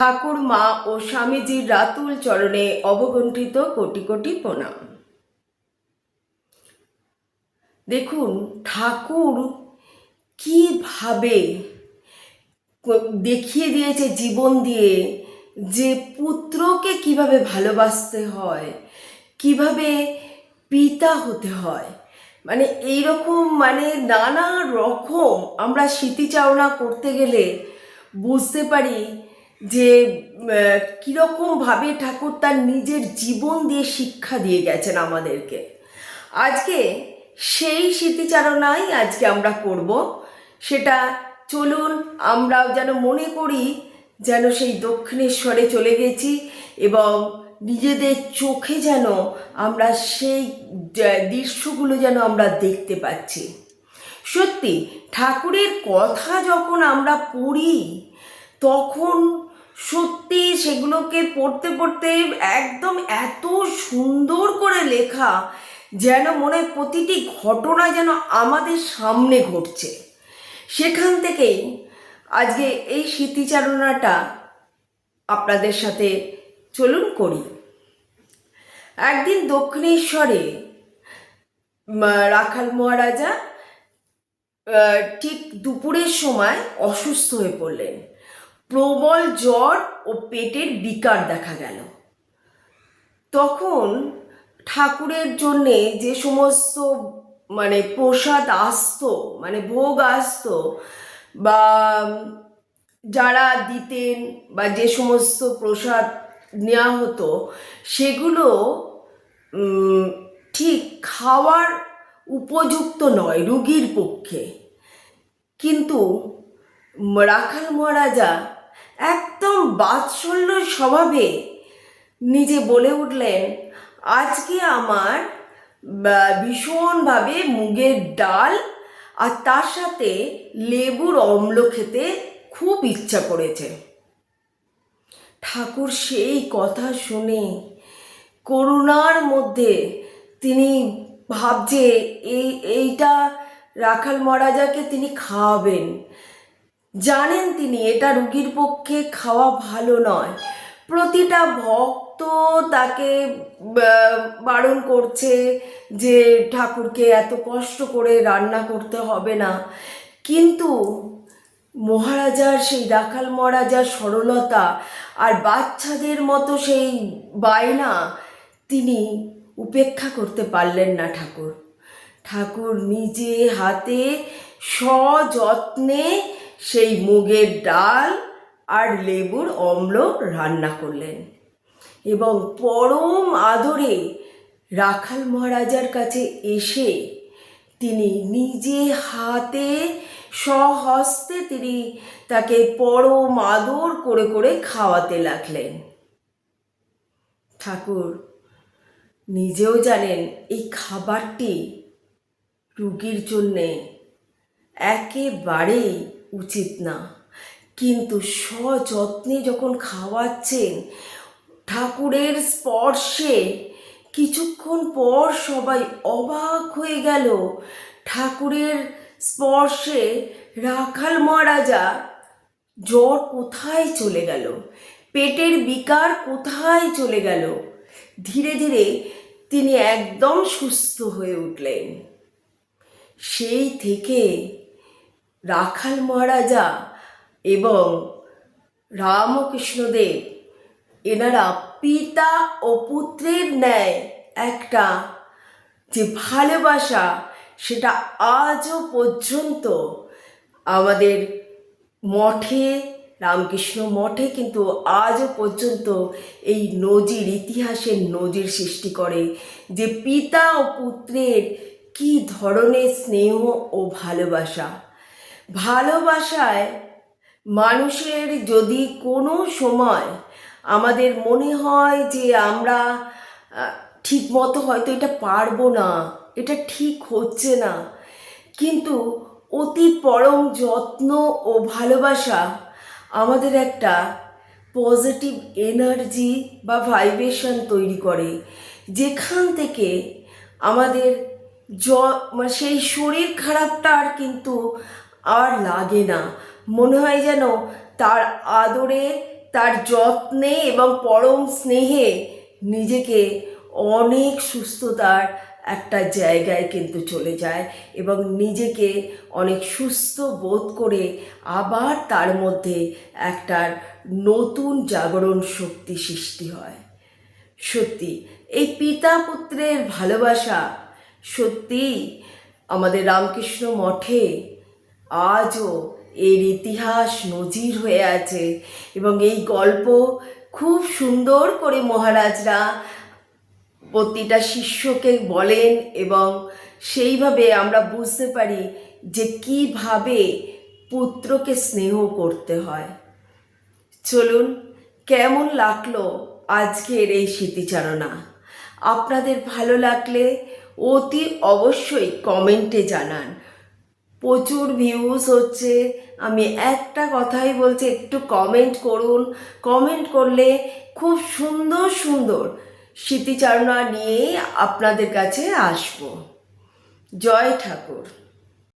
ঠাকুর মা ও স্বামীজির রাতুল চরণে অবগুণ্ঠিত কোটি কোটি প্রণাম। দেখুন, ঠাকুর কিভাবে দেখিয়ে দিয়েছে জীবন দিয়ে যে পুত্রকে কিভাবে ভালোবাসতে হয়, কিভাবে পিতা হতে হয়। মানে এইরকম নানা রকম আমরা স্মৃতিচারণা করতে গেলে বুঝতে পারি যে কীরকমভাবে ঠাকুর তার নিজের জীবন দিয়ে শিক্ষা দিয়ে গেছেন আমাদেরকে। আজকে সেই স্মৃতিচারণাই আজকে আমরা করব। সেটা চলুন আমরাও যেন মনে করি যেন সেই দক্ষিণেশ্বরে চলে গেছি এবং নিজেদের চোখে যেন আমরা সেই দৃশ্যগুলো যেন আমরা দেখতে পাচ্ছি। সত্যি ঠাকুরের কথা যখন আমরা পড়ি তখন সত্যি সেগুলোকে পড়তে পড়তে একদম এত সুন্দর করে লেখা, যেন মনে হয় প্রতিটি ঘটনা যেন আমাদের সামনে ঘটছে। সেখান থেকেই আজকে এই স্মৃতিচারণাটা আপনাদের সাথে চলুন করি। একদিন দক্ষিণেশ্বরে রাখাল মহারাজা ঠিক দুপুরের সময় অসুস্থ হয়ে পড়লেন। প্রবল জ্বর ও পেটের বিকার দেখা গেল। তখন ঠাকুরের জন্যে যে সমস্ত প্রসাদ আসতো, ভোগ আসতো বা যারা দিতেন বা যে সমস্ত প্রসাদ নেওয়া হতো সেগুলো ঠিক খাওয়ার উপযুক্ত নয় রোগীর পক্ষে। কিন্তু রাখাল মহারাজা একদম বাৎসল্য স্বভাবে নিজে বলে উঠলেন, আজকে আমার ভীষণভাবে মুগের ডাল আর তার সাথে লেবুর অম্ল খেতে খুব ইচ্ছা করেছে। ঠাকুর সেই কথা শুনে করুণার মধ্যে তিনি ভাবছে এইটা রাখাল মহারাজাকে তিনি খাওয়াবেন। জানেন তিনি এটা রোগীর পক্ষে খাওয়া ভালো নয়। প্রতিটা ভক্ত তাকে বারণ করছে যে ঠাকুরকে এত কষ্ট করে রান্না করতে হবে না, কিন্তু মহারাজার সেই রাখাল মহারাজার সরলতা আর বাচ্চাদের মতো সেই বায়না তিনি উপেক্ষা করতে পারলেন না। ঠাকুর নিজে হাতে সযত্নে সেই মুগের ডাল আর লেবুর অম্ল রান্না করলেন এবং পরম আদরে রাখাল মহারাজার কাছে এসে তিনি নিজে হাতে স্বহস্তে তিনি তাকে পরম আদর করে করে খাওয়াতে লাগলেন। ঠাকুর নিজেও জানেন এই খাবারটি রোগীর জন্যে একেবারেই উচিত না, কিন্তু সযত্নে যখন খাওয়াচ্ছেন ঠাকুরের স্পর্শে কিছুক্ষণ পর সবাই অবাক হয়ে গেল। ঠাকুরের স্পর্শে রাখাল মহারাজা জ্বর কোথায় চলে গেল, পেটের বিকার কোথায় চলে গেল। ধীরে ধীরে তিনি একদম সুস্থ হয়ে উঠলেন। সেই থেকে রাখাল মহারাজা এবং রামকৃষ্ণদেব এনারা পিতা ও পুত্রের ন্যায় একটা যে ভালোবাসা সেটা আজও পর্যন্ত আমাদের মঠে, রামকৃষ্ণ মঠে কিন্তু আজও পর্যন্ত এই নজির, ইতিহাসের নজির সৃষ্টি করে যে পিতা ও পুত্রের কি ধরনের স্নেহ ও ভালোবাসায় মানুষের যদি কোনো সময় আমাদের মনে হয় যে আমরা ঠিক মতো হয়তো এটা পারবো না, এটা ঠিক হচ্ছে না, কিন্তু অতি পরম যত্ন ও ভালোবাসা আমাদের একটা পজিটিভ এনার্জি বা ভাইব্রেশন তৈরি করে, যেখান থেকে আমাদের সেই শরীর খারাপটা আর কিন্তু আর লাগে না। মনে হয় যেন তার আদরে তার যত্নে এবং পরম স্নেহে নিজেকে অনেক সুস্থতার একটা জায়গায় কিন্তু চলে যায় এবং নিজেকে অনেক সুস্থ বোধ করে আবার তার মধ্যে একটা নতুন জাগরণ শক্তি সৃষ্টি হয়। সত্যি এই পিতা পুত্রের ভালোবাসা সত্যি আমাদের রামকৃষ্ণ মঠে আজও এর ইতিহাস নজির হয়ে আছে এবং এই গল্প খুব সুন্দর করে মহারাজরা প্রতিটা শিষ্যকে বলেন এবং সেইভাবে আমরা বুঝতে পারি যে কিভাবে পুত্রকে স্নেহ করতে হয়। চলুন, কেমন লাগলো আজকের এই স্মৃতিচারণা? আপনাদের ভালো লাগলে অতি অবশ্যই কমেন্টে জানান। প্রচুর ভিউজ হচ্ছে, আমি একটা কথাই বলছি, একটু কমেন্ট করুন। কমেন্ট করলে খুব সুন্দর সুন্দর স্মৃতিচারণা নিয়ে আপনাদের কাছে আসবো। জয় ঠাকুর।